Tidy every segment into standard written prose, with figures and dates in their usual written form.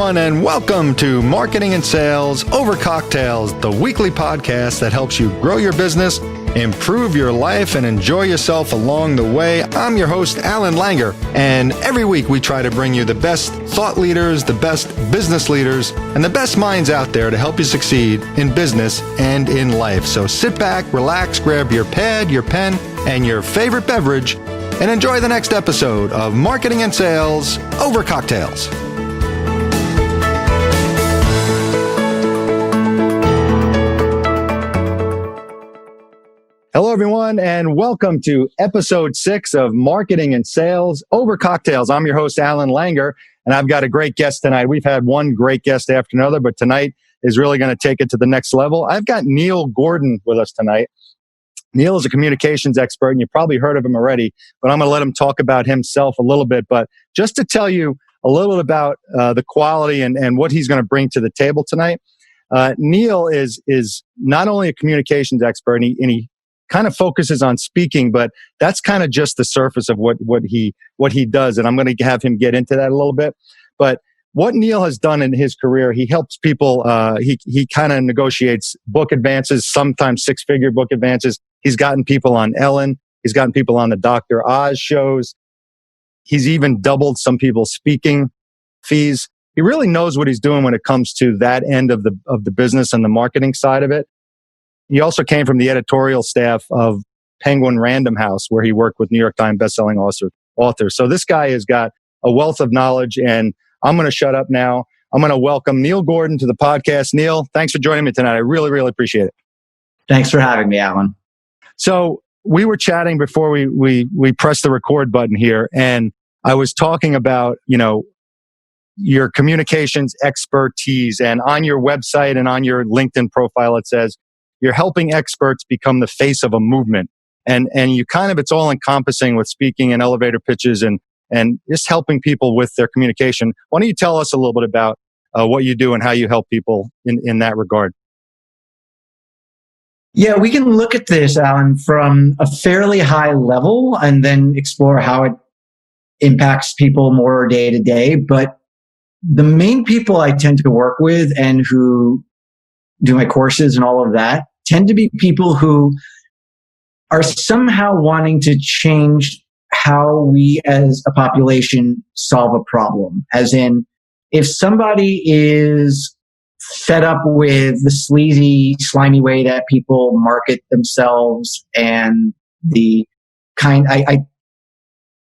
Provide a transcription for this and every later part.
everyone, and welcome to Marketing and Sales Over Cocktails, the weekly podcast that helps you grow your business, improve your life, and enjoy yourself along the way. I'm your host, Allan Langer, and every week we try to bring you the best thought leaders, the best business leaders, and the best minds out there to help you succeed in business and in life. So sit back, relax, grab your pad, your pen, and your favorite beverage, and enjoy the next episode of Marketing and Sales Over Cocktails. Hello, everyone, and welcome to episode 6 of Marketing and Sales Over Cocktails. I'm your host, Allan Langer, and I've got a great guest tonight. We've had one great guest after another, but tonight is really going to take it to the next level. I've got Neil Gordon with us tonight. Neil is a communications expert, and you've probably heard of him already, but I'm going to let him talk about himself a little bit. But just to tell you a little bit about the quality and what he's going to bring to the table tonight, Neil is not only a communications expert, and he kind of focuses on speaking, but that's kind of just the surface of what he does. And I'm going to have him get into that a little bit. But what Neil has done in his career, he helps people, he kind of negotiates book advances, sometimes 6-figure book advances. He's gotten people on Ellen. He's gotten people on the Dr. Oz shows. He's even doubled some people's speaking fees. He really knows what he's doing when it comes to that end of the business and the marketing side of it. He also came from the editorial staff of Penguin Random House, where he worked with New York Times bestselling authors. So this guy has got a wealth of knowledge, and I'm going to shut up now. I'm going to welcome Neil Gordon to the podcast. Neil, thanks for joining me tonight. I really, really appreciate it. Thanks for having me, Allan. So we were chatting before we pressed the record button here, and I was talking about, your communications expertise, and on your website and on your LinkedIn profile, it says, you're helping experts become the face of a movement. And you kind of, it's all encompassing with speaking and elevator pitches and just helping people with their communication. Why don't you tell us a little bit about what you do and how you help people in that regard? Yeah, we can look at this, Allan, from a fairly high level and then explore how it impacts people more day to day. But the main people I tend to work with and who do my courses and all of that tend to be people who are somehow wanting to change how we as a population solve a problem. As in, if somebody is fed up with the sleazy, slimy way that people market themselves and the kind, I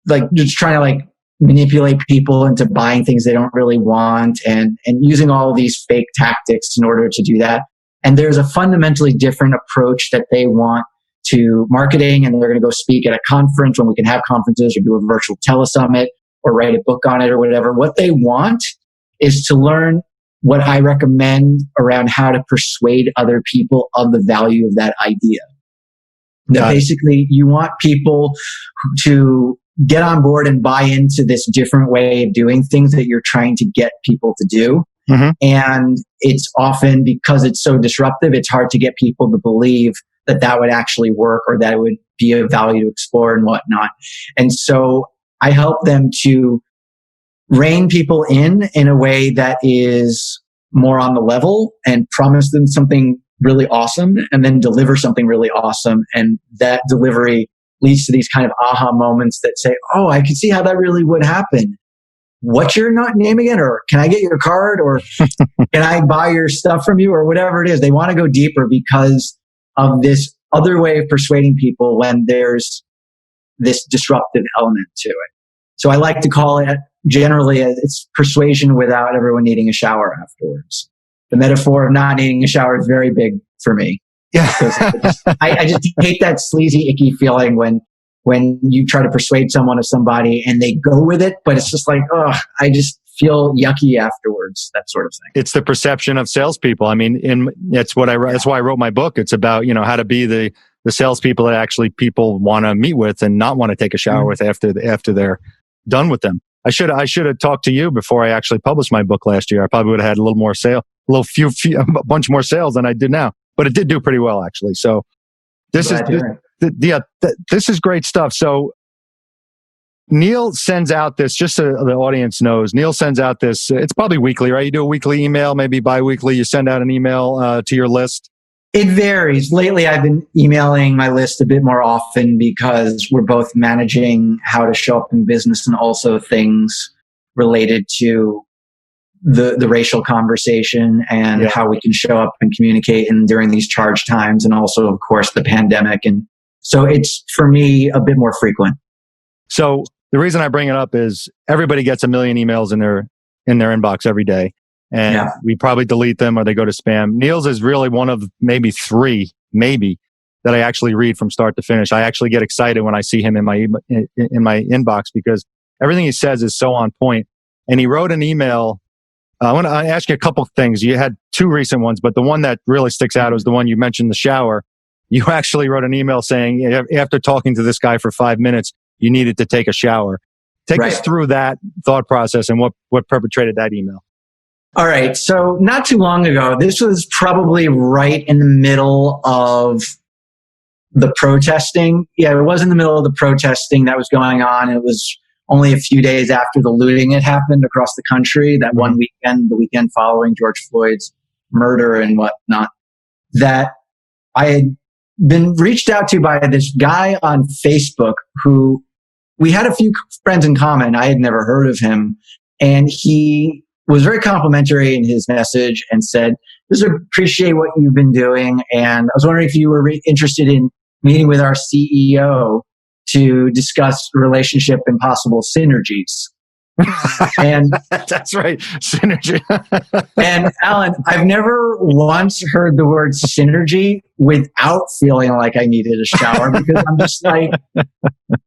like just trying to like manipulate people into buying things they don't really want and using all of these fake tactics in order to do that. And there's a fundamentally different approach that they want to marketing, and they're going to go speak at a conference when we can have conferences or do a virtual telesummit or write a book on it or whatever. What they want is to learn what I recommend around how to persuade other people of the value of that idea. That basically you want people to get on board and buy into this different way of doing things that you're trying to get people to do. Mm-hmm. And it's often because it's so disruptive, it's hard to get people to believe that that would actually work or that it would be of value to explore and whatnot. And so I help them to rein people in a way that is more on the level and promise them something really awesome and then deliver something really awesome. And that delivery leads to these kind of aha moments that say, oh, I can see how that really would happen. What's your name again? Or can I get your card? Or can I buy your stuff from you? Or whatever it is. They want to go deeper because of this other way of persuading people when there's this disruptive element to it. So I like to call it generally it's persuasion without everyone needing a shower afterwards. The metaphor of not needing a shower is very big for me. Yeah. I just hate that sleazy, icky feeling when you try to persuade someone of somebody and they go with it, but it's just like, oh, I just feel yucky afterwards, that sort of thing. It's the perception of salespeople. I mean, that's what I wrote. That's why I wrote my book. It's about, how to be the salespeople that actually people want to meet with and not want to take a shower with after they're done with them. I should have talked to you before I actually published my book last year. I probably would have had a little more a bunch more sales than I did now, but it did do pretty well actually. So this is great stuff. So Neil sends out this, just so the audience knows, Neil sends out this, it's probably weekly, right? You do a weekly email, maybe bi-weekly, you send out an email to your list. It varies. Lately, I've been emailing my list a bit more often because we're both managing how to show up in business and also things related to the racial conversation and how we can show up and communicate during these charged times, and also, of course, the pandemic. And so it's, for me, a bit more frequent. So the reason I bring it up is everybody gets a million emails in their inbox every day. And we probably delete them or they go to spam. Neil's is really one of maybe three, that I actually read from start to finish. I actually get excited when I see him in my inbox because everything he says is so on point. And he wrote an email. I want to ask you a couple of things. You had two recent ones, but the one that really sticks out was the one you mentioned, the shower. You actually wrote an email saying after talking to this guy for 5 minutes, you needed to take a shower. Take us through that thought process and what perpetrated that email. All right. So not too long ago, this was probably right in the middle of the protesting. Yeah, it was in the middle of the protesting that was going on. It was only a few days after the looting had happened across the country, that one weekend, the weekend following George Floyd's murder and whatnot, that I had been reached out to by this guy on Facebook who we had a few friends in common. I had never heard of him. And he was very complimentary in his message and said, "Just appreciate what you've been doing. And I was wondering if you were interested in meeting with our CEO to discuss relationship and possible synergies." And that's right. Synergy. And Allan, I've never once heard the word synergy without feeling like I needed a shower, because I'm just like,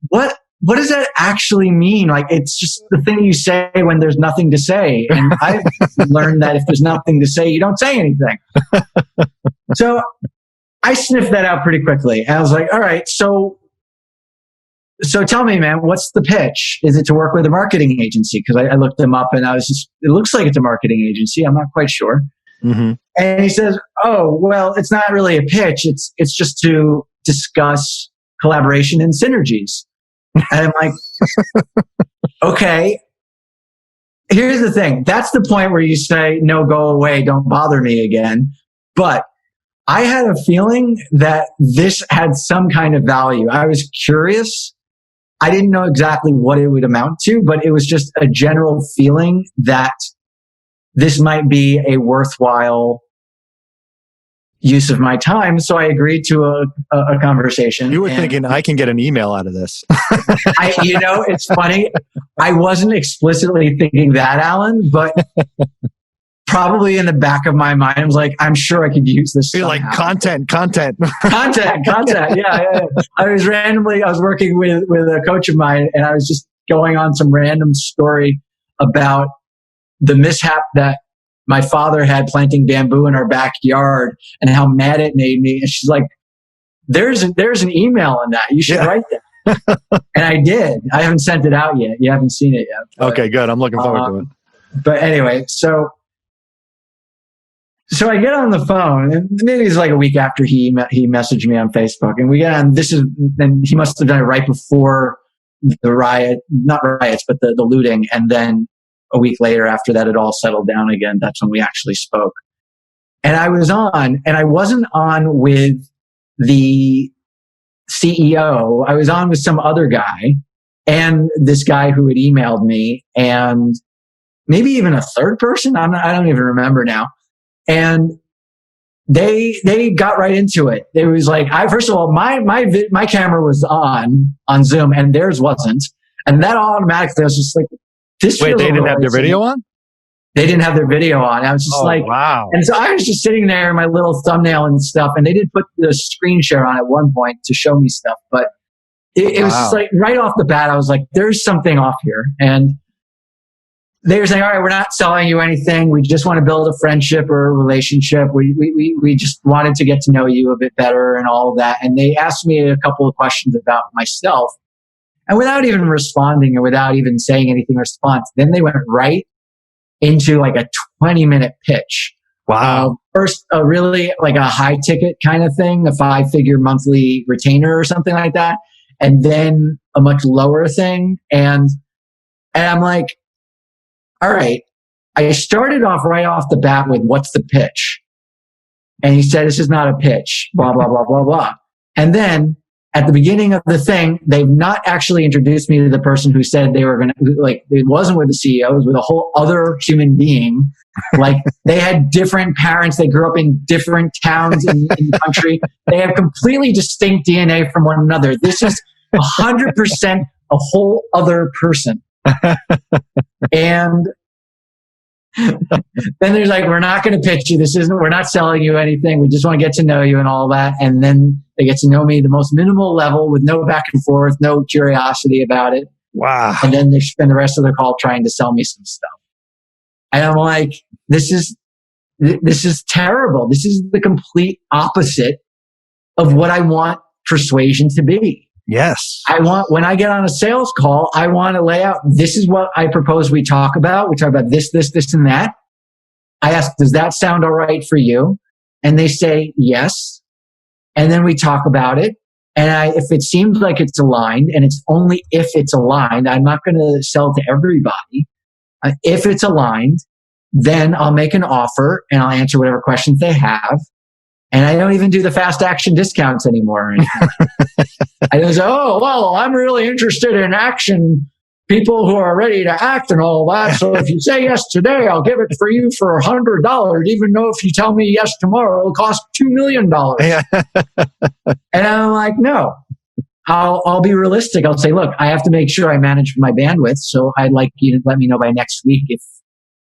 what does that actually mean? Like, it's just the thing you say when there's nothing to say. And I've learned that if there's nothing to say, you don't say anything. So I sniffed that out pretty quickly. And I was like, all right, so tell me, man, what's the pitch? Is it to work with a marketing agency? Because I looked them up and I was just, it looks like it's a marketing agency. I'm not quite sure. Mm-hmm. And he says, oh, well, it's not really a pitch. It's just to discuss collaboration and synergies. And I'm like, okay, here's the thing. That's the point where you say, no, go away. Don't bother me again. But I had a feeling that this had some kind of value. I was curious. I didn't know exactly what it would amount to, but it was just a general feeling that this might be a worthwhile use of my time. So I agreed to a conversation. You were thinking, I can get an email out of this. It's funny. I wasn't explicitly thinking that, Allan, but probably in the back of my mind, I was like, I'm sure I could use this. You're like content. Content. Yeah. I was working with a coach of mine, and I was just going on some random story about the mishap that my father had planting bamboo in our backyard and how mad it made me. And she's like, there's an email in that. You should write that. And I did. I haven't sent it out yet. You haven't seen it yet. But, okay, good. I'm looking forward to it. But anyway, so I get on the phone, and maybe it's like a week after he messaged me on Facebook, and we get on. And he must have done it right before the not riots, but the looting. And then a week later, after that, it all settled down again. That's when we actually spoke. And I was on, and I wasn't on with the CEO. I was on with some other guy and this guy who had emailed me, and maybe even a third person. I don't even remember now. And they got right into it. It was like, first of all, my camera was on Zoom and theirs wasn't. And that automatically, I was just like, this. Wait, they didn't have their video on? They didn't have their video on. I was just wow. And so I was just sitting there, my little thumbnail and stuff. And they did put the screen share on at one point to show me stuff. But it was just like right off the bat, I was like, there's something off here. And they were saying, all right, we're not selling you anything. We just want to build a friendship or a relationship. We just wanted to get to know you a bit better and all of that. And they asked me a couple of questions about myself. And without even responding or without even saying anything in response, then they went right into like a 20-minute pitch. Wow. First, really like a high ticket kind of thing, a 5-figure monthly retainer or something like that. and then a much lower thing. And I'm like, all right, I started off right off the bat with what's the pitch? And he said, this is not a pitch, blah, blah, blah, blah, blah. And then at the beginning of the thing, they've not actually introduced me to the person who said they were going to, like, it wasn't with the CEO, it was with a whole other human being. Like, they had different parents. They grew up in different towns in the country. They have completely distinct DNA from one another. This is 100% a whole other person. And then there's like, we're not going to pitch you. We're not selling you anything. We just want to get to know you and all that. And then they get to know me the most minimal level with no back and forth, no curiosity about it. Wow. And then they spend the rest of their call trying to sell me some stuff. And I'm like, this is terrible. This is the complete opposite of what I want persuasion to be. Yes. When I get on a sales call, I want to lay out, this is what I propose we talk about. We talk about this, and that. I ask, does that sound all right for you? And they say yes. And then we talk about it. And if it seems like it's aligned, and it's only if it's aligned, I'm not going to sell to everybody. If it's aligned, then I'll make an offer and I'll answer whatever questions they have. And I don't even do the fast action discounts anymore. I just say, oh, well, I'm really interested in action, people who are ready to act and all that. So if you say yes today, I'll give it for you for $100, even though if you tell me yes tomorrow, it'll cost $2 million. Yeah. And I'm like, no, I'll be realistic. I'll say, look, I have to make sure I manage my bandwidth. So I'd like you to let me know by next week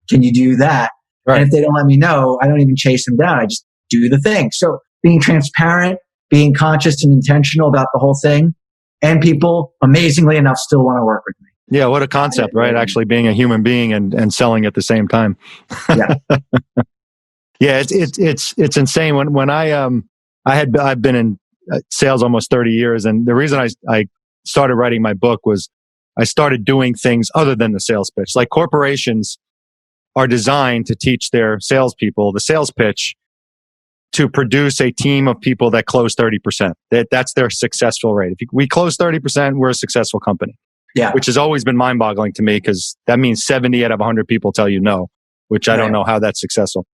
can you do that? Right. And if they don't let me know, I don't even chase them down. I just do the thing. So being transparent, being conscious and intentional about the whole thing, and people, amazingly enough, still want to work with me. Yeah, what a concept, right? Actually being a human being and selling at the same time. Yeah. Yeah, it's insane. When I've been in sales almost 30 years, and the reason I started writing my book was I started doing things other than the sales pitch. Like, corporations are designed to teach their salespeople the sales pitch to produce a team of people that close 30%. That's their successful rate. If we close 30%, we're a successful company. Yeah. Which has always been mind-boggling to me, because that means 70 out of 100 people tell you no, which I don't know how that's successful.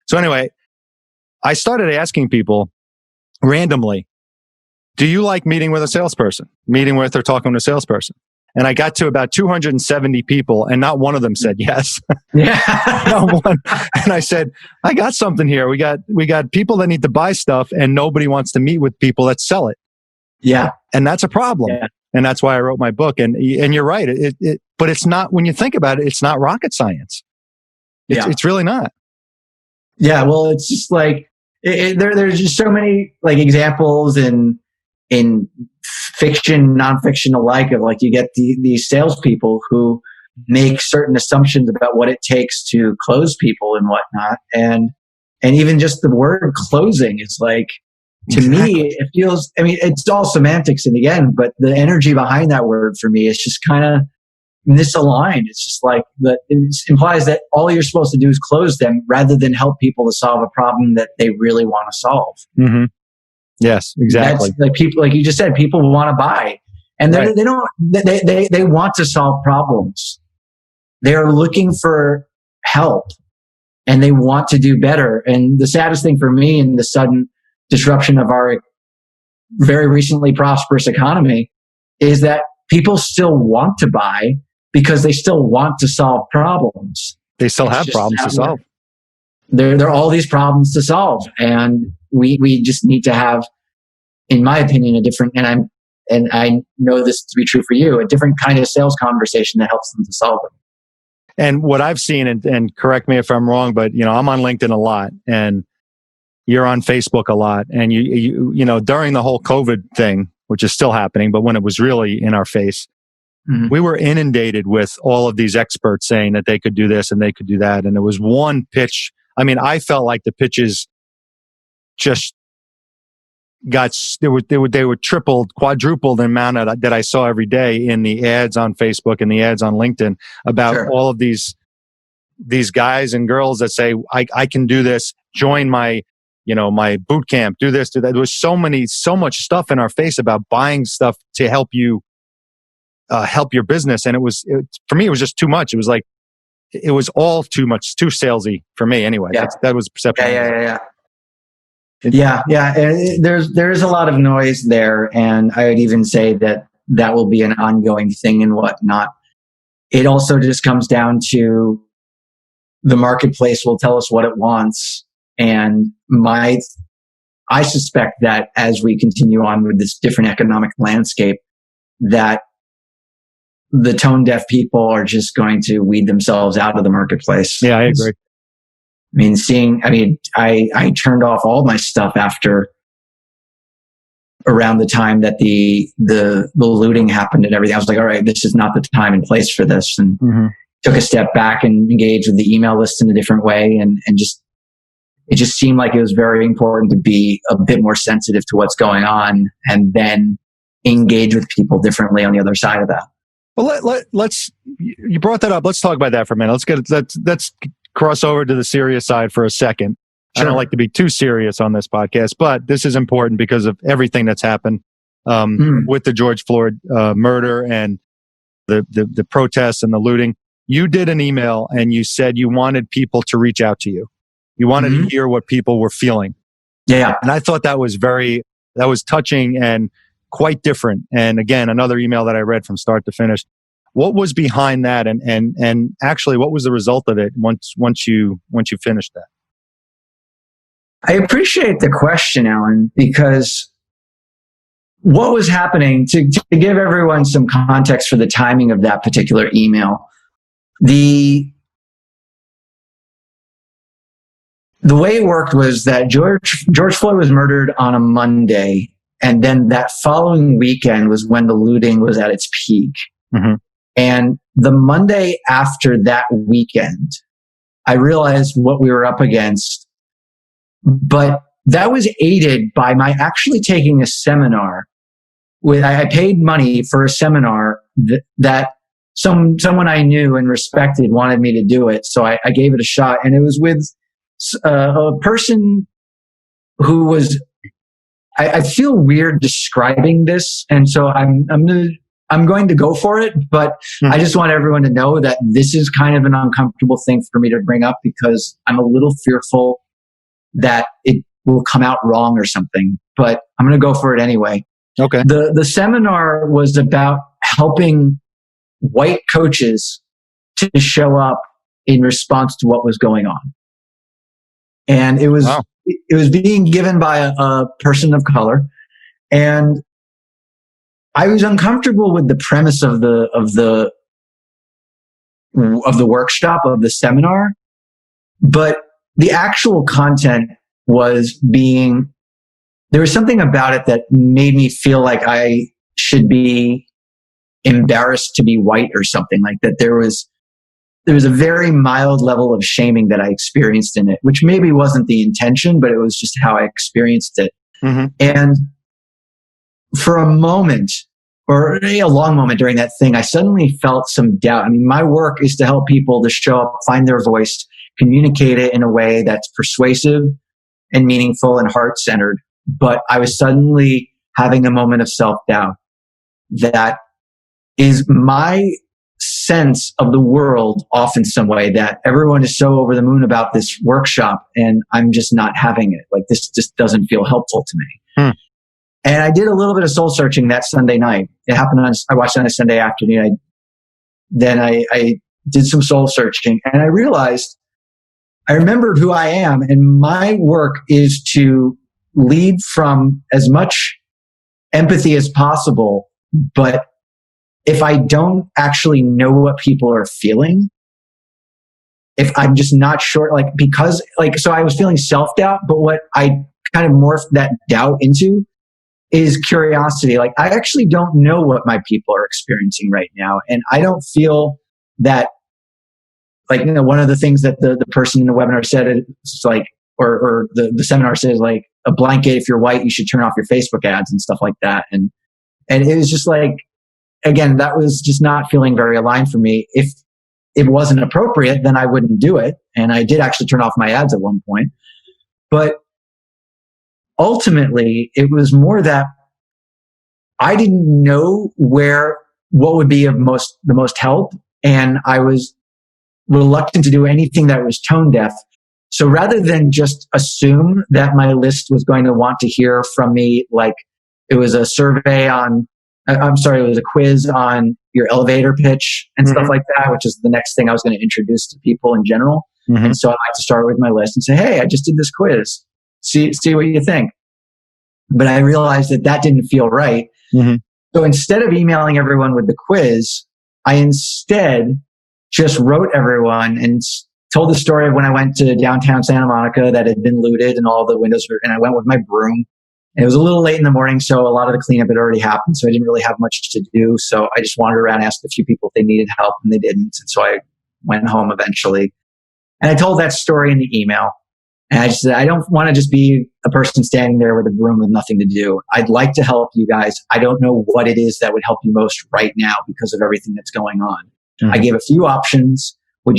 So anyway, I started asking people randomly, do you like meeting with a salesperson? Meeting with or talking to a salesperson? And I got to about 270 people, and not one of them said yes. Yeah. Not one. And I said, I got something here. We got people that need to buy stuff, and nobody wants to meet with people that sell it. Yeah. And that's a problem. Yeah. And that's why I wrote my book. And you're right. But it's not, when you think about it, it's not rocket science. It's really not. Yeah. Well, it's just like, there's just so many like examples in fiction, nonfiction alike, of like, you get these salespeople who make certain assumptions about what it takes to close people and whatnot. And even just the word closing is like, to me, it feels, I mean, it's all semantics in the end, but the energy behind that word for me is just kind of misaligned. It's just like it implies that all you're supposed to do is close them rather than help people to solve a problem that they really want to solve. Mm-hmm. Yes, exactly. That's like people, like you just said, people want to buy, and right. they want to solve problems. They're looking for help, and they want to do better. And the saddest thing for me in the sudden disruption of our very recently prosperous economy is that people still want to buy because they still want to solve problems. They still have problems to solve. There are all these problems to solve, and we just need to have, in my opinion, a different, and I know this to be true for you, a different kind of sales conversation that helps them to solve them. And what I've seen, and correct me if I'm wrong, but I'm on LinkedIn a lot, and you're on Facebook a lot, and you know, during the whole COVID thing, which is still happening, but when it was really in our face, mm-hmm. we were inundated with all of these experts saying that they could do this and they could do that. And there was one pitch. I mean, I felt like the pitches just they were tripled, quadrupled the amount that I saw every day in the ads on Facebook and the ads on LinkedIn about sure. all of these guys and girls that say, I can do this, join my my boot camp, do this, do that. There was so much stuff in our face about buying stuff to help you, help your business. And for me, it was just too much. It was like, it was all too much, too salesy for me anyway. Yeah. That was the perception. Yeah. There's a lot of noise there. And I would even say that will be an ongoing thing and whatnot. It also just comes down to the marketplace will tell us what it wants. And I suspect that as we continue on with this different economic landscape, that the tone deaf people are just going to weed themselves out of the marketplace. Yeah, I agree. I turned off all my stuff after around the time that the looting happened and everything. I was like, all right, this is not the time and place for this. And took a step back and engaged with the email list in a different way. And it just seemed like it was very important to be a bit more sensitive to what's going on and then engage with people differently on the other side of that. Well, let's, you brought that up. Let's talk about that for a minute. Let's cross over to the serious side for a second. Sure. I don't like to be too serious on this podcast, but this is important because of everything that's happened with the George Floyd murder and the protests and the looting. You did an email and you said you wanted people to reach out to you. You wanted to hear what people were feeling. Yeah. And I thought that was touching and quite different. And again, another email that I read from start to finish. What was behind that? And actually, what was the result of it once you finished that? I appreciate the question, Allan, because what was happening, to give everyone some context for the timing of that particular email, the way it worked was that George Floyd was murdered on a Monday, and then that following weekend was when the looting was at its peak. And the Monday after that weekend, I realized what we were up against, but that was aided by my actually taking a seminar. I paid money for a seminar that someone I knew and respected wanted me to do it. So I gave it a shot, and it was with a person who was, I feel weird describing this. And so I'm going to go for it, but I just want everyone to know that this is kind of an uncomfortable thing for me to bring up because I'm a little fearful that it will come out wrong or something, but I'm going to go for it anyway. Okay. The seminar was about helping white coaches to show up in response to what was going on. And it was being given by a person of color. And I was uncomfortable with the premise of the workshop, of the seminar, but the actual content there was something about it that made me feel like I should be embarrassed to be white or something like that. There was a very mild level of shaming that I experienced in it, which maybe wasn't the intention, but it was just how I experienced it. And for a moment, or a long moment during that thing, I suddenly felt some doubt. I mean, my work is to help people to show up, find their voice, communicate it in a way that's persuasive and meaningful and heart-centered. But I was suddenly having a moment of self-doubt. That is my sense of the world off in some way, that everyone is so over the moon about this workshop and I'm just not having it. Like, this just doesn't feel helpful to me. And I did a little bit of soul searching that Sunday night. It happened I watched it on a Sunday afternoon. I did some soul searching and I remembered who I am, and my work is to lead from as much empathy as possible. But if I don't actually know what people are feeling, if I'm just not sure, so I was feeling self-doubt, but what I kind of morphed that doubt into is curiosity. Like, I actually don't know what my people are experiencing right now. And I don't feel that, one of the things that the person in the webinar said is like, or the seminar says, like, a blanket, if you're white, you should turn off your Facebook ads and stuff like that. And it was just like, again, that was just not feeling very aligned for me. If it wasn't appropriate, then I wouldn't do it. And I did actually turn off my ads at one point. But ultimately, it was more that I didn't know what would be of the most help. And I was reluctant to do anything that was tone deaf. So rather than just assume that my list was going to want to hear from me, like it was a survey on, it was a quiz on your elevator pitch and stuff like that, which is the next thing I was going to introduce to people in general. And so I like to start with my list and say, hey, I just did this quiz. See what you think. But I realized that didn't feel right. So instead of emailing everyone with the quiz, I instead just wrote everyone and told the story of when I went to downtown Santa Monica that had been looted and all the windows were, and I went with my broom. And it was a little late in the morning, so a lot of the cleanup had already happened, so I didn't really have much to do. So I just wandered around, asked a few people if they needed help, and they didn't. And so I went home eventually. And I told that story in the email. And I just said, I don't want to just be a person standing there with a broom with nothing to do. I'd like to help you guys. I don't know what it is that would help you most right now because of everything that's going on. I gave a few options. I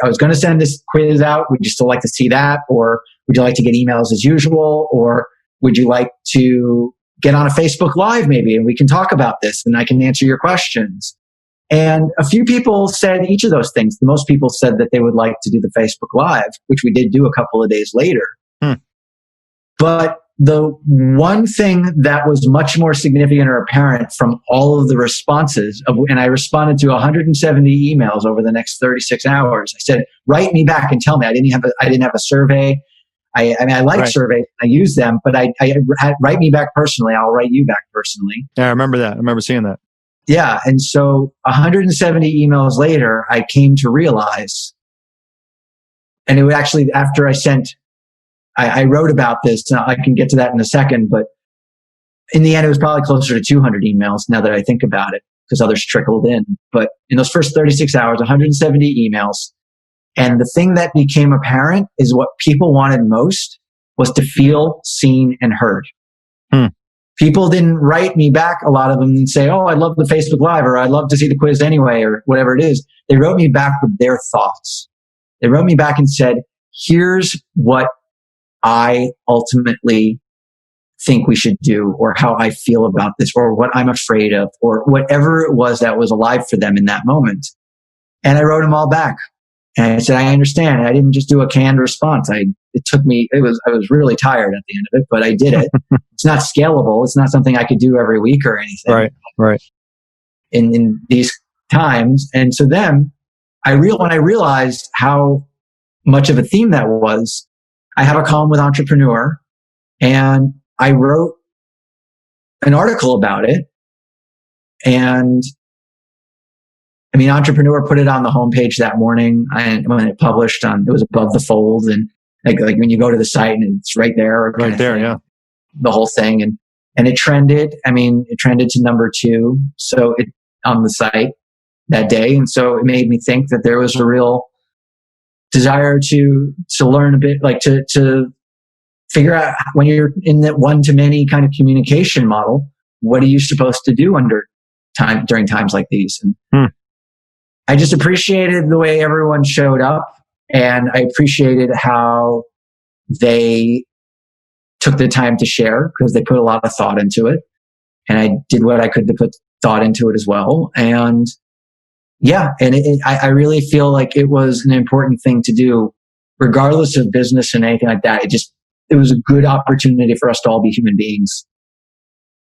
was going to send this quiz out. Would you still like to see that? Or would you like to get emails as usual? Or would you like to get on a Facebook Live maybe and we can talk about this and I can answer your questions? And a few people said each of those things. The most people said that they would like to do the Facebook Live, which we did do a couple of days later. But the one thing that was much more significant or apparent from all of the responses, and I responded to 170 emails over the next 36 hours. I said, write me back and tell me. I didn't have a survey. I like surveys. I use them, but I write me back personally. I'll write you back personally. Yeah, I remember that. I remember seeing that. Yeah. And so 170 emails later, I came to realize, and it would actually, after I wrote about this, and I can get to that in a second, but in the end, it was probably closer to 200 emails now that I think about it, because others trickled in. But in those first 36 hours, 170 emails. And the thing that became apparent is what people wanted most was to feel seen and heard. People didn't write me back, a lot of them, and say, oh, I'd love the Facebook Live, or I'd love to see the quiz anyway, or whatever it is. They wrote me back with their thoughts. They wrote me back and said, here's what I ultimately think we should do, or how I feel about this, or what I'm afraid of, or whatever it was that was alive for them in that moment. And I wrote them all back. And I said, I understand. And I didn't just do a canned response. I was really tired at the end of it, but I did it. It's not scalable. It's not something I could do every week or anything. Right. In these times. And so then when I realized how much of a theme that was, I have a column with Entrepreneur and I wrote an article about it. And Entrepreneur put it on the homepage that morning. And when it published it was above the fold. And like when you go to the site and it's right there. Right there, yeah. The whole thing. And it trended. It trended to number 2. So on the site that day. And so it made me think that there was a real desire to learn a bit, like to figure out when you're in that one-to-many kind of communication model, what are you supposed to do during times like these? And I just appreciated the way everyone showed up, and I appreciated how they took the time to share because they put a lot of thought into it. And I did what I could to put thought into it as well. And yeah, and I really feel like it was an important thing to do, regardless of business and anything like that. It was a good opportunity for us to all be human beings,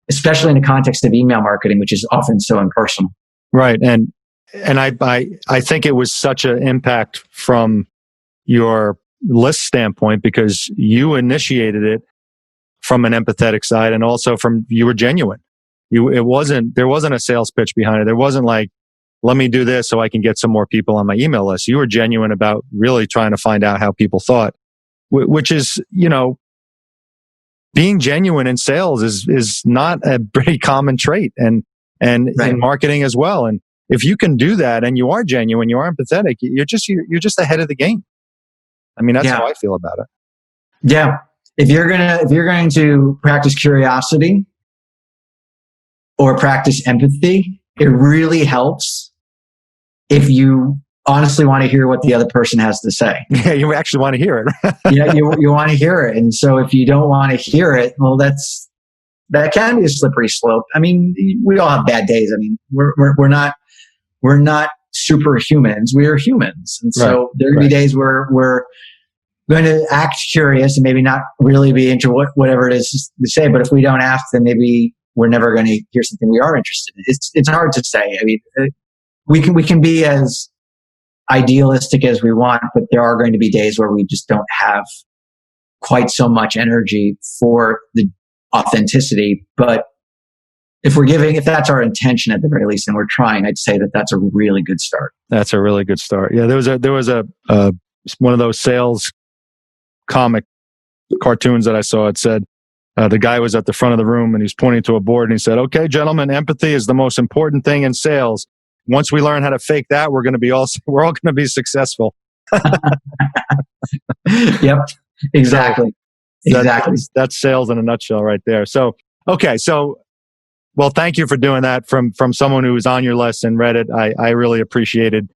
especially in the context of email marketing, which is often so impersonal. Right. And I think it was such an impact from your list standpoint because you initiated it from an empathetic side, and also you were genuine. There wasn't a sales pitch behind it. There wasn't like, let me do this so I can get some more people on my email list. You were genuine about really trying to find out how people thought, which is, being genuine in sales is not a pretty common trait, and right. In marketing as well. And if you can do that and you are genuine, you are empathetic, you're just ahead of the game. That's how I feel about it. Yeah. If you're going to practice curiosity or practice empathy, it really helps if you honestly want to hear what the other person has to say. Yeah, you actually want to hear it. You want to hear it. And so if you don't want to hear it, well, that can be a slippery slope. I mean, we all have bad days. I mean, we're not superhumans. We are humans. And so there are going to be days where we're going to act curious and maybe not really be into whatever it is to say. But if we don't ask, then maybe we're never going to hear something we are interested in. It's hard to say. I mean, we can be as idealistic as we want, but there are going to be days where we just don't have quite so much energy for the authenticity. But if that's our intention at the very least, and we're trying, I'd say that that's a really good start. That's a really good start. Yeah, there was a one of those sales comic cartoons that I saw. It said the guy was at the front of the room and he's pointing to a board and he said, "Okay, gentlemen, empathy is the most important thing in sales. Once we learn how to fake that, we're all going to be successful." Yep, exactly. That's sales in a nutshell right there. So, okay. So, well, thank you for doing that from someone who was on your list and read it. I really appreciated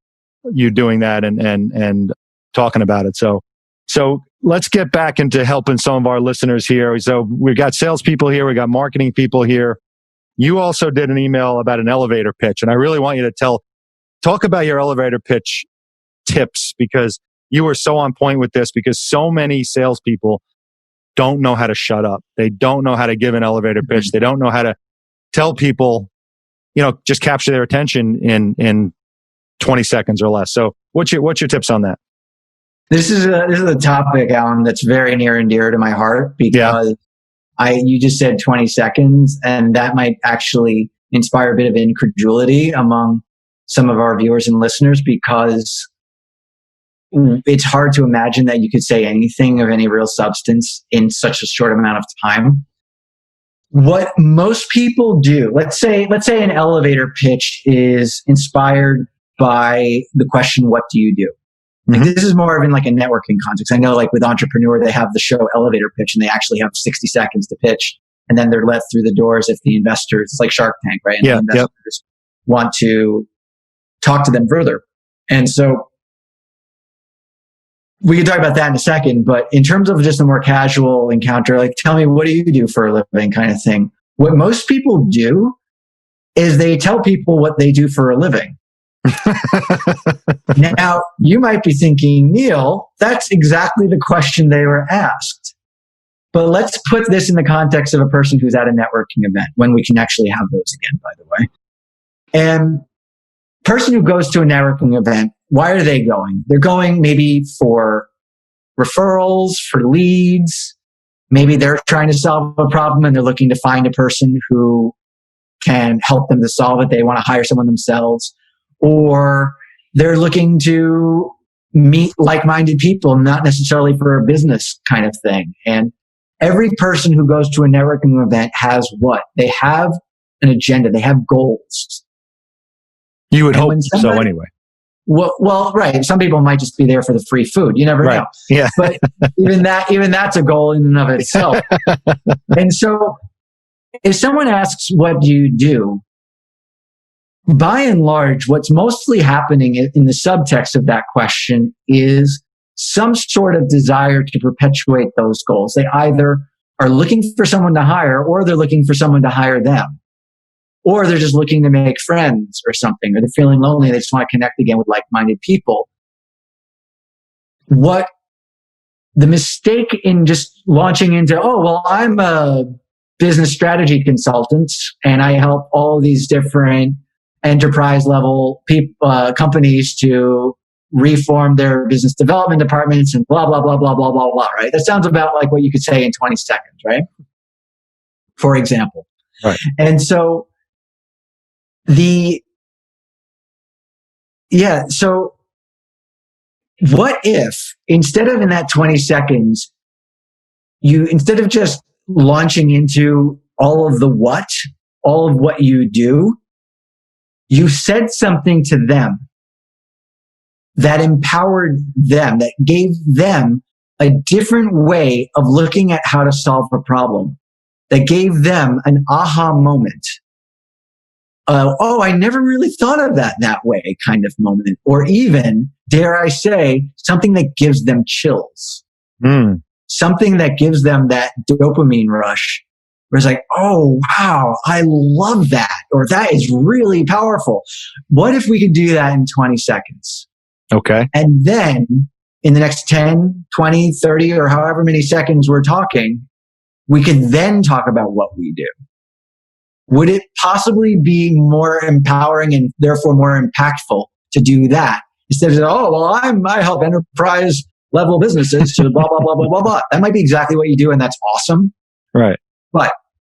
you doing that and talking about it. So let's get back into helping some of our listeners here. So we've got salespeople here. We got marketing people here. You also did an email about an elevator pitch, and I really want you to talk about your elevator pitch tips, because you were so on point with this, because so many salespeople don't know how to shut up. They don't know how to give an elevator pitch. They don't know how to tell people, just capture their attention in 20 seconds or less. So what's your tips on that? This is a topic, Allan, that's very near and dear to my heart, because you just said 20 seconds, and that might actually inspire a bit of incredulity among some of our viewers and listeners, because it's hard to imagine that you could say anything of any real substance in such a short amount of time. What most people do, let's say an elevator pitch is inspired by the question, "What do you do?" Like, this is more of in like a networking context. I know, like with Entrepreneur, they have the show Elevator Pitch, and they actually have 60 seconds to pitch, and then they're let through the doors if the investors, it's like Shark Tank, right? And the investors want to talk to them further. And so we can talk about that in a second, but in terms of just a more casual encounter, like, "Tell me, what do you do for a living?" kind of thing. What most people do is they tell people what they do for a living. Now, you might be thinking, "Neil, that's exactly the question they were asked." But let's put this in the context of a person who's at a networking event, when we can actually have those again, by the way. And person who goes to a networking event, why are they going? They're going maybe for referrals, for leads. Maybe they're trying to solve a problem and they're looking to find a person who can help them to solve it. They want to hire someone themselves. Or they're looking to meet like-minded people, not necessarily for a business kind of thing. And every person who goes to a networking event has what? They have an agenda. They have goals. You would hope so anyway. Well, right. Some people might just be there for the free food. You never know. Yeah. But even that's a goal in and of itself. And so if someone asks, "What do you do?" by and large, what's mostly happening in the subtext of that question is some sort of desire to perpetuate those goals. They either are looking for someone to hire, or they're looking for someone to hire them. Or they're just looking to make friends or something, or they're feeling lonely and they just want to connect again with like-minded people. What the mistake in just launching into, "Oh, well, I'm a business strategy consultant and I help all these different enterprise level companies to reform their business development departments and blah, blah, blah, blah, blah, blah, blah," right? That sounds about like what you could say in 20 seconds, right? For example. Right. And so so what if instead of in that 20 seconds, instead of just launching into all of what you do, you said something to them that empowered them, that gave them a different way of looking at how to solve a problem, that gave them an aha moment oh, I never really thought of that way kind of moment. Or even, dare I say, something that gives them chills. Something that gives them that dopamine rush. Where it's like, oh, wow, I love that. Or that is really powerful. What if we could do that in 20 seconds? Okay. And then in the next 10, 20, 30, or however many seconds we're talking, we could then talk about what we do. Would it possibly be more empowering and therefore more impactful to do that instead of, oh, well, I help enterprise level businesses to blah, blah, blah, blah, blah, blah. That might be exactly what you do, and that's awesome. Right. But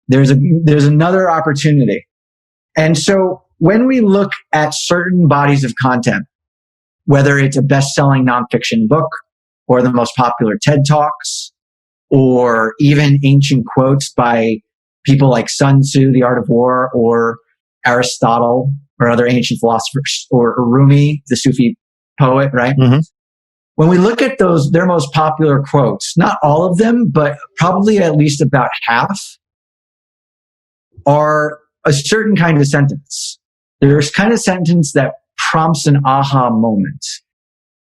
there's another opportunity. And so when we look at certain bodies of content, whether it's a best-selling nonfiction book or the most popular TED Talks, or even ancient quotes by people like Sun Tzu, The Art of War, or Aristotle, or other ancient philosophers, or Rumi, the Sufi poet, right? Mm-hmm. When we look at their most popular quotes, not all of them, but probably at least about half, are a certain kind of sentence. There's kind of sentence that prompts an aha moment.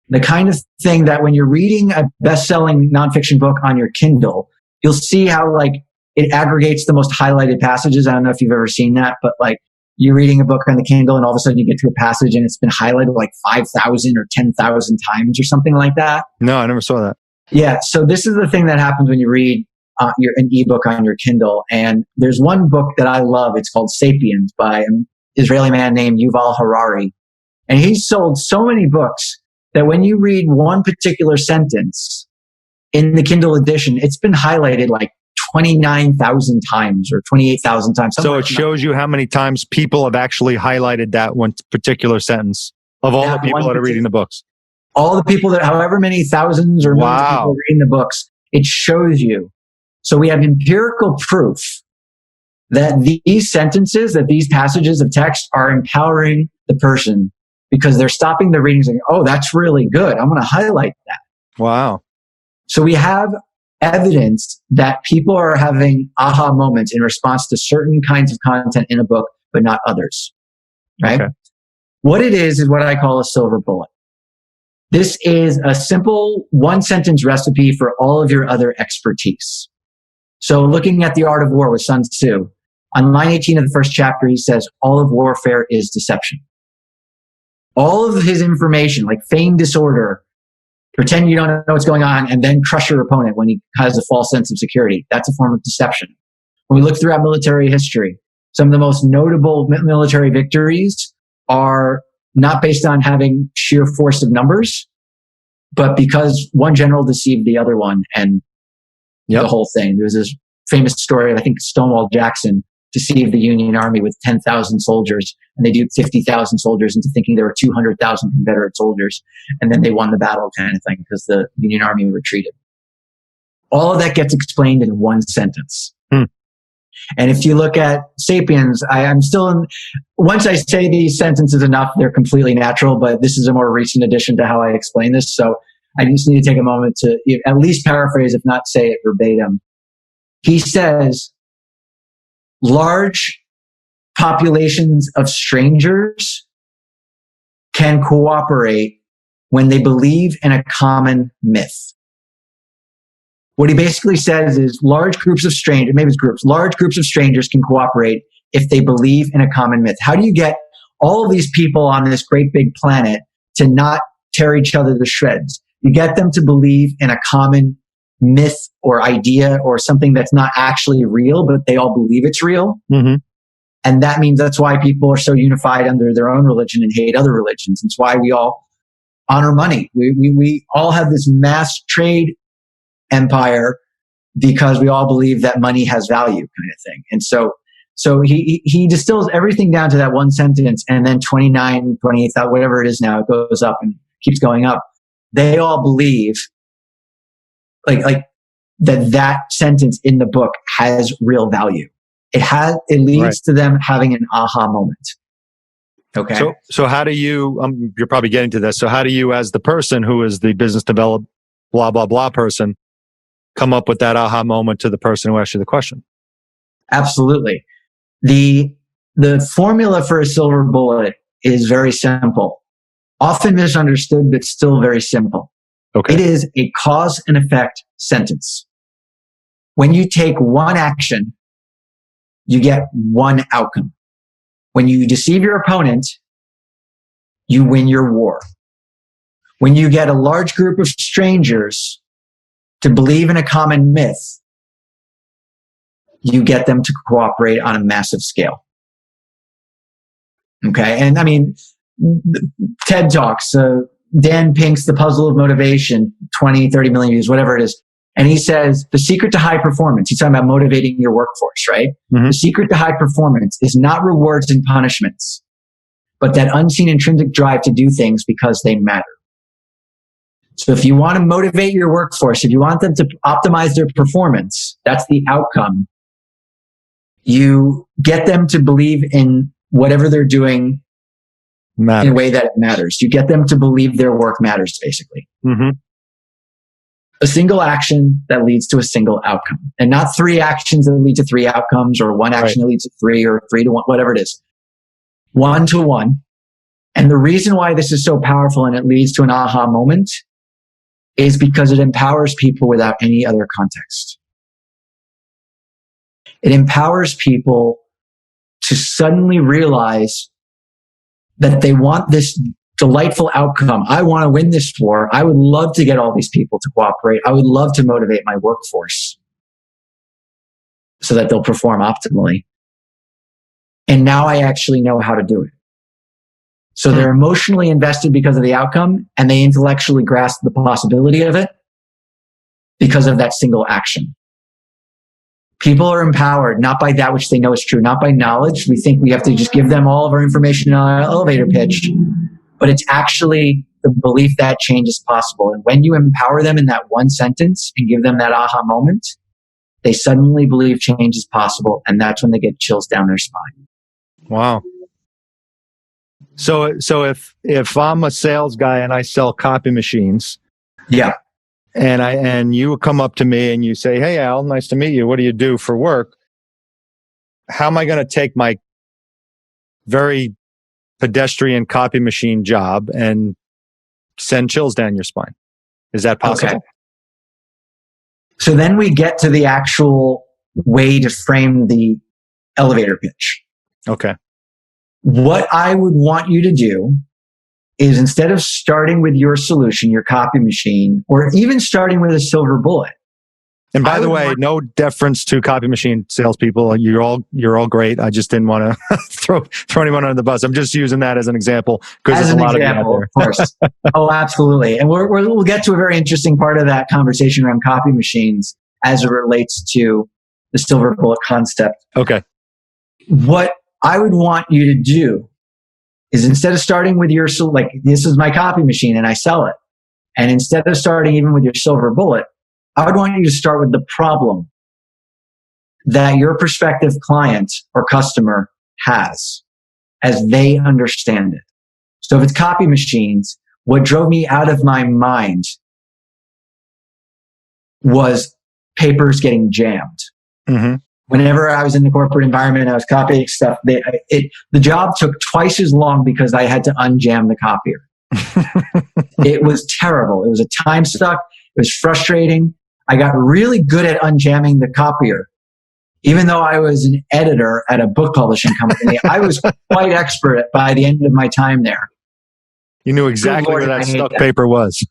The kind of thing that when you're reading a best-selling nonfiction book on your Kindle, you'll see how like it aggregates the most highlighted passages. I don't know if you've ever seen that, but like you're reading a book on the Kindle and all of a sudden you get to a passage and it's been highlighted like 5,000 or 10,000 times or something like that. No, I never saw that. Yeah. So this is the thing that happens when you read an ebook on your Kindle. And there's one book that I love. It's called Sapiens by an Israeli man named Yuval Harari. And he's sold so many books that when you read one particular sentence in the Kindle edition, it's been highlighted like 29,000 times or 28,000 times. So it shows you how many times people have actually highlighted that one particular sentence of all the people that are reading the books. All the people that, however many thousands or millions of people reading the books, it shows you. So we have empirical proof that these sentences, that these passages of text are empowering the person because they're stopping the reading saying, oh, that's really good. I'm going to highlight that. Wow. So we have evidence that people are having aha moments in response to certain kinds of content in a book, but not others. Right? Okay. What it is what I call a silver bullet. This is a simple one sentence recipe for all of your other expertise. So looking at The Art of War with Sun Tzu, on line 18 of the first chapter, he says, all of warfare is deception. All of his information, like feign disorder, pretend you don't know what's going on, and then crush your opponent when he has a false sense of security. That's a form of deception. When we look throughout military history, some of the most notable military victories are not based on having sheer force of numbers, but because one general deceived the other one and the whole thing. There's this famous story of, I think, Stonewall Jackson deceived the Union Army with 10,000 soldiers, and they duped 50,000 soldiers into thinking there were 200,000 Confederate soldiers, and then they won the battle kind of thing because the Union Army retreated. All of that gets explained in one sentence. And if you look at Sapiens, I'm still in, once I say these sentences enough, they're completely natural, but this is a more recent addition to how I explain this. So I just need to take a moment to at least paraphrase, if not say it verbatim. He says, large populations of strangers can cooperate when they believe in a common myth. What he basically says is large groups of strangers, maybe it's groups, large groups of strangers can cooperate if they believe in a common myth. How do you get all of these people on this great big planet to not tear each other to shreds? You get them to believe in a common myth or idea or something that's not actually real, but they all believe it's real. Mm-hmm. And that means that's why people are so unified under their own religion and hate other religions. It's why we all honor money. We all have this mass trade empire because we all believe that money has value kind of thing. And so he distills everything down to that one sentence, and then 28, whatever it is now, it goes up and keeps going up. They all believe like that sentence in the book has real value. It leads to them having an aha moment. Okay. So how do you, you're probably getting to this. So how do you, as the person who is the business develop blah, blah, blah person, come up with that aha moment to the person who asked you the question? Absolutely. The the formula for a silver bullet is very simple, often misunderstood, but still very simple. Okay. It is a cause and effect sentence. When you take one action, you get one outcome. When you deceive your opponent, you win your war. When you get a large group of strangers to believe in a common myth, you get them to cooperate on a massive scale. Okay. And I mean, TED Talks, Dan Pink's The Puzzle of Motivation, 20, 30 million views, whatever it is. And he says, the secret to high performance, he's talking about motivating your workforce, right? Mm-hmm. The secret to high performance is not rewards and punishments, but that unseen intrinsic drive to do things because they matter. So if you want to motivate your workforce, if you want them to optimize their performance, that's the outcome. You get them to believe in whatever they're doing in a way that it matters. You get them to believe their work matters, basically. Mm-hmm. A single action that leads to a single outcome, and not three actions that lead to three outcomes, or one action that leads to three, or 3 to 1, whatever it is. 1 to 1. And the reason why this is so powerful and it leads to an aha moment is because it empowers people without any other context. It empowers people to suddenly realize that they want this delightful outcome. I want to win this war. I would love to get all these people to cooperate. I would love to motivate my workforce so that they'll perform optimally. And now I actually know how to do it. So they're emotionally invested because of the outcome, and they intellectually grasp the possibility of it because of that single action. People are empowered not by that which they know is true, not by knowledge. We think we have to just give them all of our information in our elevator pitch, but it's actually the belief that change is possible. And when you empower them in that one sentence and give them that aha moment, they suddenly believe change is possible, and that's when they get chills down their spine. Wow. So if I'm a sales guy and I sell copy machines, yeah, and you come up to me and you say, "Hey, Al, nice to meet you. What do you do for work?" How am I going to take my very pedestrian copy machine job and send chills down your spine? Is that possible? Okay. So then we get to the actual way to frame the elevator pitch. Okay. What I would want you to do is, instead of starting with your solution, your copy machine, or even starting with a silver bullet. And by the way, no deference to copy machine salespeople. You're all great. I just didn't want to throw anyone under the bus. I'm just using that as an example because there's a lot of you out there. Of course. Oh, absolutely. And we'll get to a very interesting part of that conversation around copy machines as it relates to the silver bullet concept. Okay. What I would want you to do is, instead of starting with your, like, this is my copy machine and I sell it, and instead of starting even with your silver bullet, I would want you to start with the problem that your prospective client or customer has as they understand it. So if it's copy machines, what drove me out of my mind was papers getting jammed. Mm-hmm. Whenever I was in the corporate environment, I was copying stuff. The job took twice as long because I had to unjam the copier. It was terrible. It was a time suck. It was frustrating. I got really good at unjamming the copier. Even though I was an editor at a book publishing company, I was quite expert by the end of my time there. You knew exactly where that stuck paper was.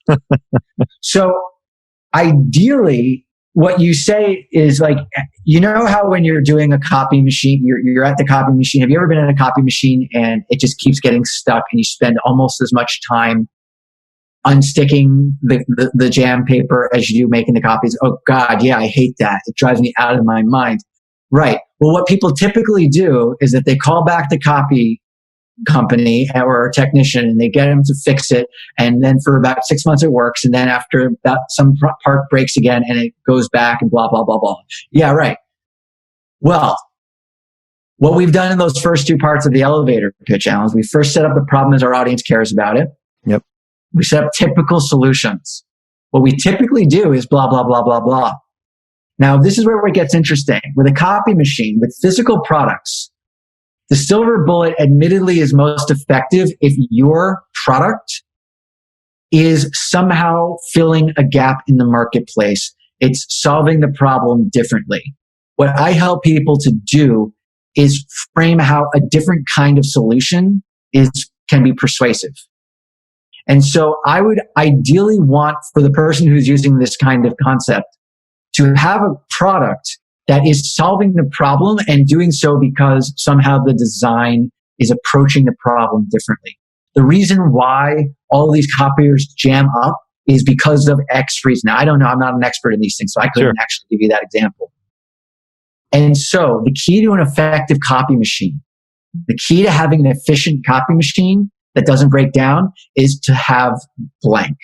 So ideally, what you say is, like, you know how when you're doing a copy machine, you're at the copy machine. Have you ever been at a copy machine and it just keeps getting stuck and you spend almost as much time unsticking the jam paper as you do making the copies? Oh God, yeah, I hate that. It drives me out of my mind. Right. Well, what people typically do is that they call back the copy company or a technician and they get them to fix it. And then for about 6 months it works. And then after that, some part breaks again and it goes back and blah, blah, blah, blah. Yeah, right. Well, what we've done in those first two parts of the elevator pitch, Allan, is we first set up the problem as our audience cares about it. Yep. We set up typical solutions. What we typically do is blah, blah, blah, blah, blah. Now, this is where it gets interesting. With a copy machine, with physical products, The silver bullet admittedly is most effective if your product is somehow filling a gap in the marketplace. It's solving the problem differently. What I help people to do is frame how a different kind of solution can be persuasive. And so I would ideally want for the person who's using this kind of concept to have a product that is solving the problem and doing so because somehow the design is approaching the problem differently. The reason why all these copiers jam up is because of X reason. Now, I don't know. I'm not an expert in these things, so I couldn't actually give you that example. And so the key to an effective copy machine, the key to having an efficient copy machine that doesn't break down is to have blank.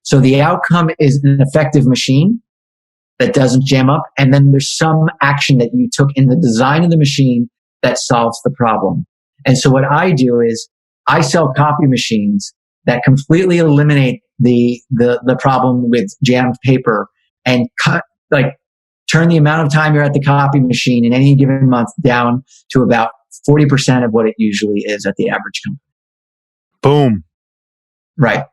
So the outcome is an effective machine that doesn't jam up. And then there's some action that you took in the design of the machine that solves the problem. And so what I do is I sell copy machines that completely eliminate the problem with jammed paper and turn the amount of time you're at the copy machine in any given month down to about 40% of what it usually is at the average company. Boom. Right.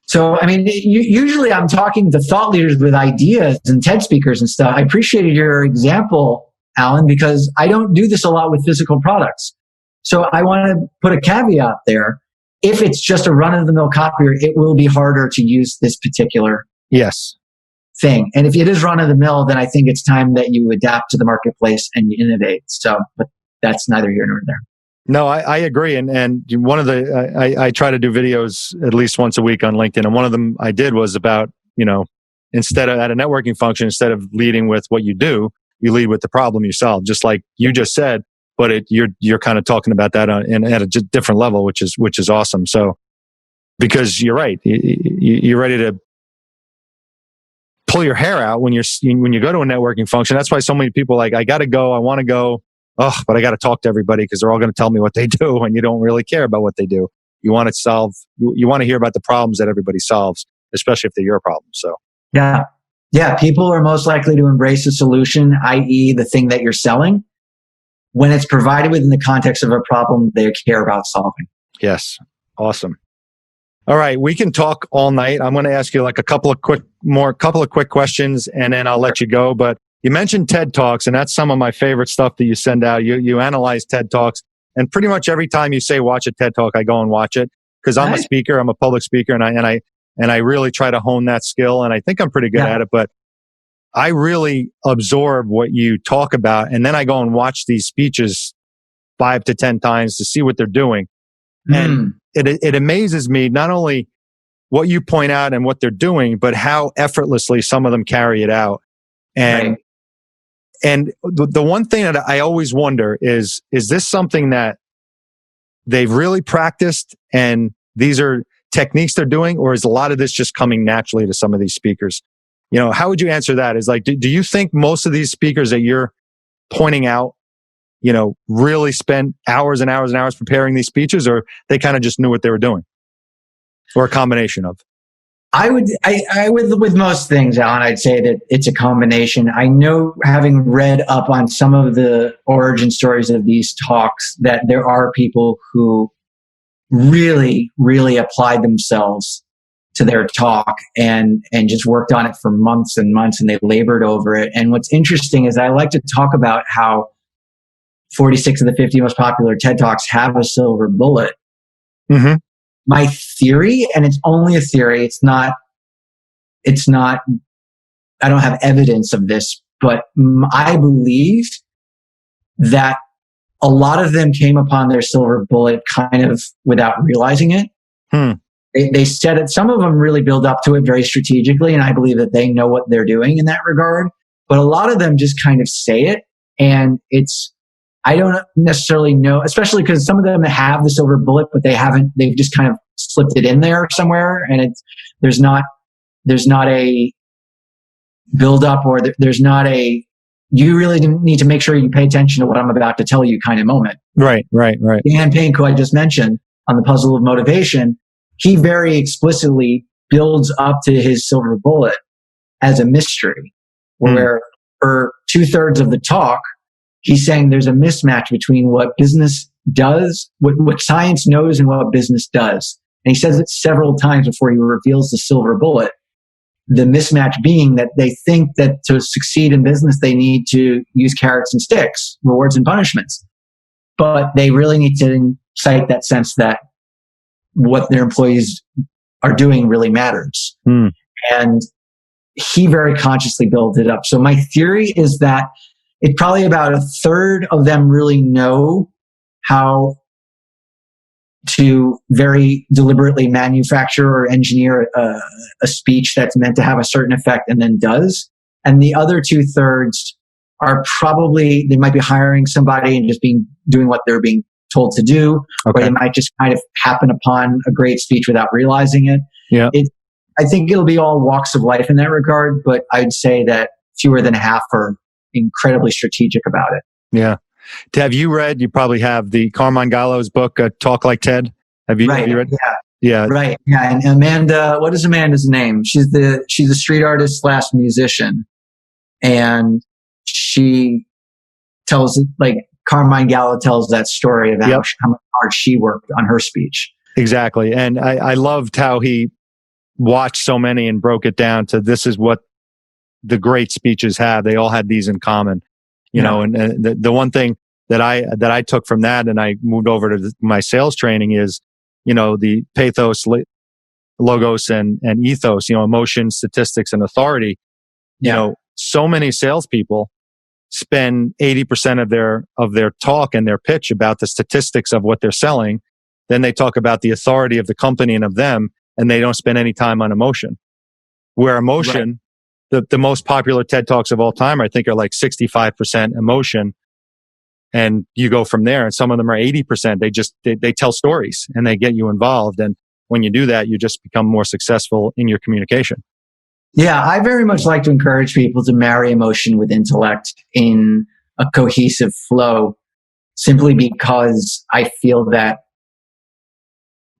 So, I mean, usually I'm talking to thought leaders with ideas and TED speakers and stuff. I appreciated your example, Allan, because I don't do this a lot with physical products. So I want to put a caveat there. If it's just a run-of-the-mill copier, it will be harder to use this particular thing. And if it is run-of-the-mill, then I think it's time that you adapt to the marketplace and you innovate. So, but that's neither here nor there. No, I agree. And one of I try to do videos at least once a week on LinkedIn. And one of them I did was about, instead of at a networking function, instead of leading with what you do, you lead with the problem you solve, just like you just said, but you're kind of talking about that at a different level, which is awesome. So, because you're right, you're ready to pull your hair out when you go to a networking function. That's why so many people I got to go, I want to go. Oh, but I got to talk to everybody because they're all going to tell me what they do, and you don't really care about what they do. You want to you want to hear about the problems that everybody solves, especially if they're your problems. So, yeah, people are most likely to embrace a solution, i.e., the thing that you're selling, when it's provided within the context of a problem they care about solving. Yes, awesome. All right, we can talk all night. I'm going to ask you a couple of quick questions, and then I'll let you go. But you mentioned TED Talks, and that's some of my favorite stuff that you send out. You analyze TED Talks, and pretty much every time you say watch a TED Talk, I go and watch it because I'm a speaker. I'm a public speaker, and I really try to hone that skill, and I think I'm pretty good at it. But I really absorb what you talk about, and then I go and watch these speeches 5 to 10 times to see what they're doing, and it amazes me not only what you point out and what they're doing, but how effortlessly some of them carry it out. And the one thing that I always wonder is this something that they've really practiced and these are techniques they're doing, or is a lot of this just coming naturally to some of these speakers? How would you answer that? Is do you think most of these speakers that you're pointing out, really spent hours and hours and hours preparing these speeches, or they kind of just knew what they were doing, or a combination of? I would, with most things, Allan, I'd say that it's a combination. I know, having read up on some of the origin stories of these talks, that there are people who really, really applied themselves to their talk and just worked on it for months and months, and they labored over it. And what's interesting is I like to talk about how 46 of the 50 most popular TED Talks have a silver bullet. Mm-hmm. My theory, and it's only a theory, it's not, I don't have evidence of this, but I believe that a lot of them came upon their silver bullet kind of without realizing it. They said it, some of them really build up to it very strategically, and I believe that they know what they're doing in that regard, but a lot of them just kind of say it, and I don't necessarily know, especially because some of them have the silver bullet, but they've just kind of slipped it in there somewhere. And there's not a build up, or there's not you really need to make sure you pay attention to what I'm about to tell you kind of moment. Right. Dan Pink, who I just mentioned on the Puzzle of Motivation, he very explicitly builds up to his silver bullet as a mystery, where for 2/3 of the talk, he's saying there's a mismatch between what business does, what science knows and what business does. And he says it several times before he reveals the silver bullet. The mismatch being that they think that to succeed in business, they need to use carrots and sticks, rewards and punishments. But they really need to cite that sense that what their employees are doing really matters. And he very consciously built it up. So my theory is that it's probably about a third of them really know how to very deliberately manufacture or engineer a speech that's meant to have a certain effect and then does. And the other 2/3 are probably, they might be hiring somebody and just doing what they're being told to do, or they might just kind of happen upon a great speech without realizing it. Yeah. I think it'll be all walks of life in that regard, but I'd say that fewer than half are incredibly strategic about it. Yeah. Have you read, you probably have, the Carmine Gallo's book, Talk Like Ted? Have you read? Yeah. Right. Yeah. And Amanda, what is Amanda's name? She's a street artist / musician. And she tells, like, Carmine Gallo tells that story of how hard she worked on her speech. Exactly. And I loved how he watched so many and broke it down to, this is what the great speeches have. They all had these in common, you know, and the one thing that I took from that, and I moved over to my sales training, is, you know, the pathos, logos, and ethos, you know, emotion, statistics, and authority. You know, so many salespeople spend 80% of their talk and their pitch about the statistics of what they're selling. Then they talk about the authority of the company and of them, and they don't spend any time on emotion. Where emotion, the most popular TED Talks of all time, I think, are like 65% emotion. And you go from there, and some of them are 80%. They tell stories and they get you involved. And when you do that, you just become more successful in your communication. Yeah, I very much like to encourage people to marry emotion with intellect in a cohesive flow, simply because I feel that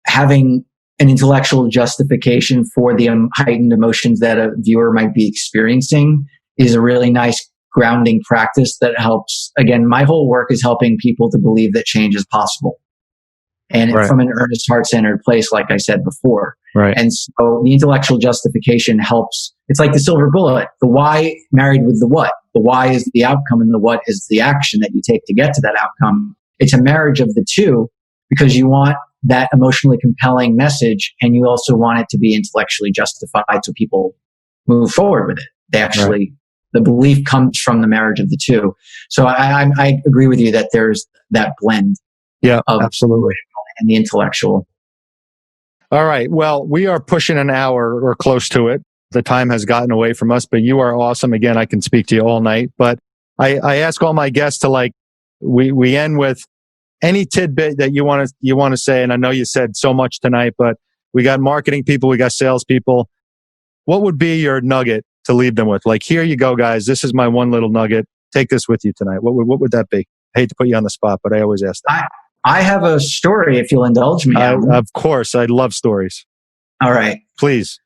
having an intellectual justification for the heightened emotions that a viewer might be experiencing is a really nice grounding practice that helps. Again, my whole work is helping people to believe that change is possible. And from an earnest, heart-centered place, like I said before. Right. And so the intellectual justification helps. It's like the silver bullet, the why married with the what. The why is the outcome and the what is the action that you take to get to that outcome. It's a marriage of the two, because you want that emotionally compelling message, and you also want it to be intellectually justified so people move forward with it. They actually, the belief comes from the marriage of the two. So I agree with you that there's that blend. Yeah, absolutely. And the intellectual. All right. Well, we are pushing an hour or close to it. The time has gotten away from us, but you are awesome. Again, I can speak to you all night, but I ask all my guests to, we end with any tidbit that you want to say. And I know you said so much tonight, but we got marketing people, we got salespeople. What would be your nugget to leave them with? Like, here you go, guys. This is my one little nugget. Take this with you tonight. What would that be? I hate to put you on the spot, but I always ask that. I have a story, if you'll indulge me. Of course. I love stories. All right. Please.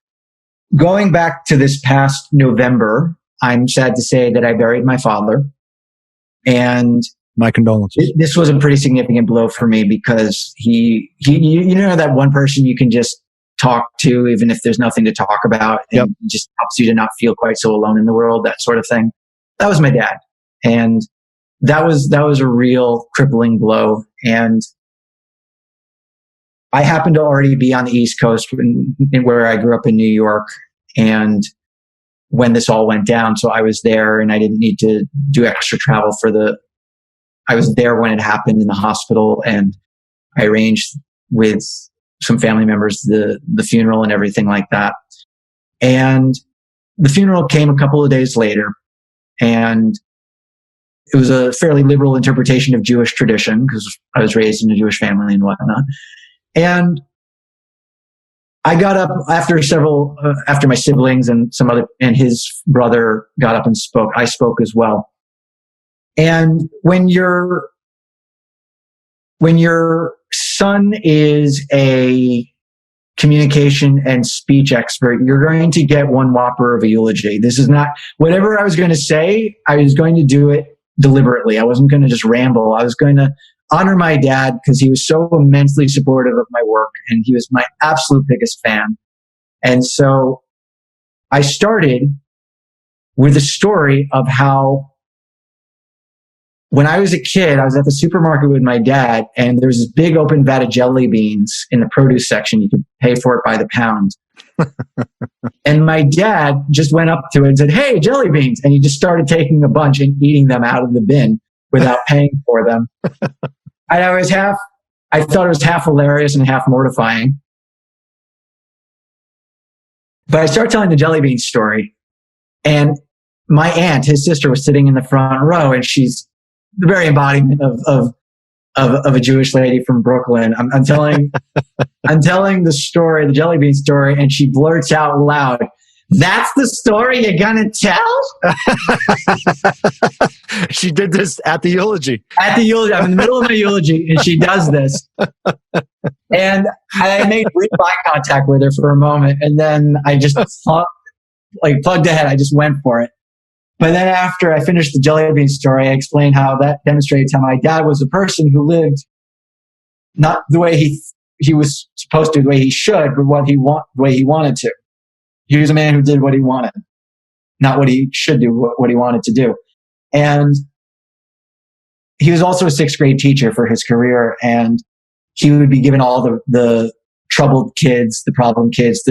Going back to this past November, I'm sad to say that I buried my father. And my condolences. This was a pretty significant blow for me, because he you know, that one person you can just talk to, even if there's nothing to talk about, and it just helps you to not feel quite so alone in the world, that sort of thing. That was my dad. And that was a real crippling blow. And I happened to already be on the East Coast where I grew up in New York. And when this all went down, so I was there, and I didn't need to do extra travel I was there when it happened in the hospital, and I arranged with some family members the funeral and everything like that. And the funeral came a couple of days later, and it was a fairly liberal interpretation of Jewish tradition, because I was raised in a Jewish family and whatnot. And I got up after my siblings and and his brother got up and spoke. I spoke as well. And when your son is a communication and speech expert, you're going to get one whopper of a eulogy. This is not whatever I was going to say. I was going to do it deliberately. I wasn't going to just ramble. I was going to honor my dad because he was so immensely supportive of my work and he was my absolute biggest fan. And so I started with a story of how when I was a kid, I was at the supermarket with my dad and there was this big open vat of jelly beans in the produce section. You could pay for it by the pound. And my dad just went up to it and said, "Hey, jelly beans." And he just started taking a bunch and eating them out of the bin without paying for them. And I thought it was half hilarious and half mortifying. But I started telling the jelly bean story. And my aunt, his sister, was sitting in the front row, and she's the very embodiment of a Jewish lady from Brooklyn. I'm telling the story, the jelly bean story, and she blurts out loud, "That's the story you're gonna tell?" She did this at the eulogy. At the eulogy, I'm in the middle of my eulogy, and she does this. And I made brief eye contact with her for a moment, and then I just plugged ahead. I just went for it. But then after I finished the jelly bean story, I explained how that demonstrates how my dad was a person who lived not the way he was supposed to, the way he should, but the way he wanted to. He was a man who did what he wanted, not what he should do, what he wanted to do. And he was also a sixth grade teacher for his career, and he would be given all the troubled kids, the problem kids,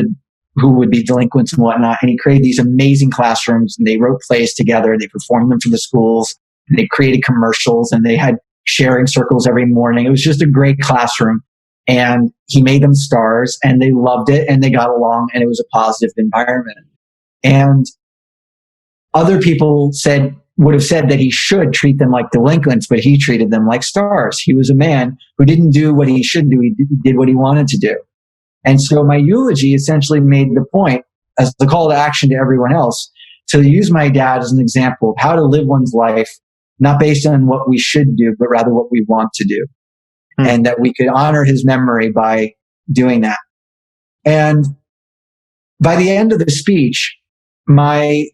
who would be delinquents and whatnot. And he created these amazing classrooms, and they wrote plays together. They performed them for the schools, and they created commercials, and they had sharing circles every morning. It was just a great classroom. And he made them stars, and they loved it, and they got along, and it was a positive environment. And other people would have said that he should treat them like delinquents, but he treated them like stars. He was a man who didn't do what he should do. He did what he wanted to do. And so my eulogy essentially made the point, as the call to action to everyone else, to use my dad as an example of how to live one's life, not based on what we should do, but rather what we want to do. And that we could honor his memory by doing that. And by the end of the speech, my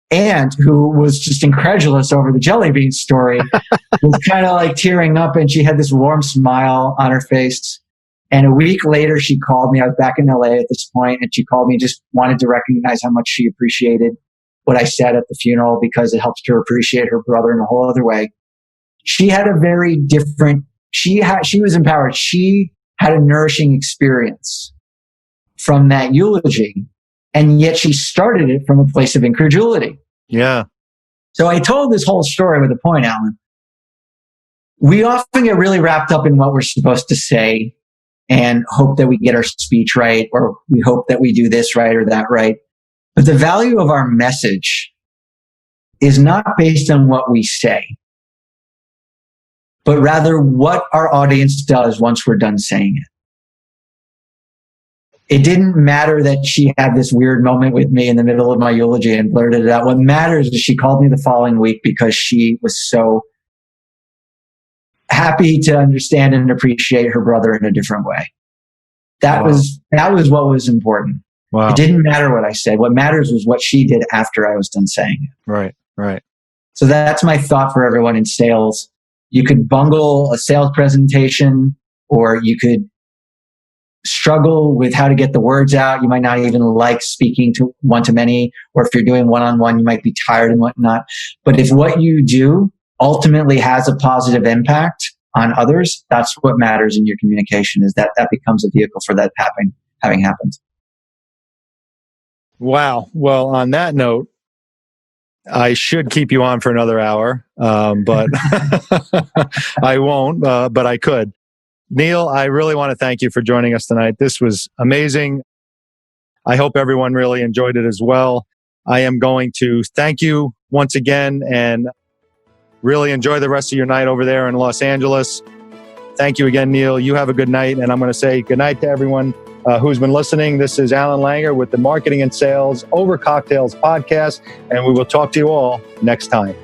aunt, who was just incredulous over the jelly bean story, was kind of like tearing up, and she had this warm smile on her face. And a week later, she called me. I was back in LA at this point, and she called me and just wanted to recognize how much she appreciated what I said at the funeral, because it helps her appreciate her brother in a whole other way. She had a very different, she was empowered. She had a nourishing experience from that eulogy, and yet she started it from a place of incredulity. Yeah. So I told this whole story with a point, Allan. We often get really wrapped up in what we're supposed to say and hope that we get our speech right, or we hope that we do this right or that right. But the value of our message is not based on what we say, but rather what our audience does once we're done saying it. It didn't matter that she had this weird moment with me in the middle of my eulogy and blurted it out. What matters is she called me the following week because she was so happy to understand and appreciate her brother in a different way. That was what was important. Wow. It didn't matter what I said. What matters was what she did after I was done saying it. Right. So that's my thought for everyone in sales. You could bungle a sales presentation, or you could struggle with how to get the words out. You might not even like speaking to one-to-many, or if you're doing one-on-one, you might be tired and whatnot. But if what you do ultimately has a positive impact on others, that's what matters in your communication, is that becomes a vehicle for that having happened. Wow. Well, on that note, I should keep you on for another hour, but I won't, but I could. Neil, I really want to thank you for joining us tonight. This was amazing. I hope everyone really enjoyed it as well. I am going to thank you once again, and really enjoy the rest of your night over there in Los Angeles. Thank you again, Neil. You have a good night, and I'm going to say good night to everyone who's been listening. This is Allan Langer with the Marketing and Sales Over Cocktails podcast, and we will talk to you all next time.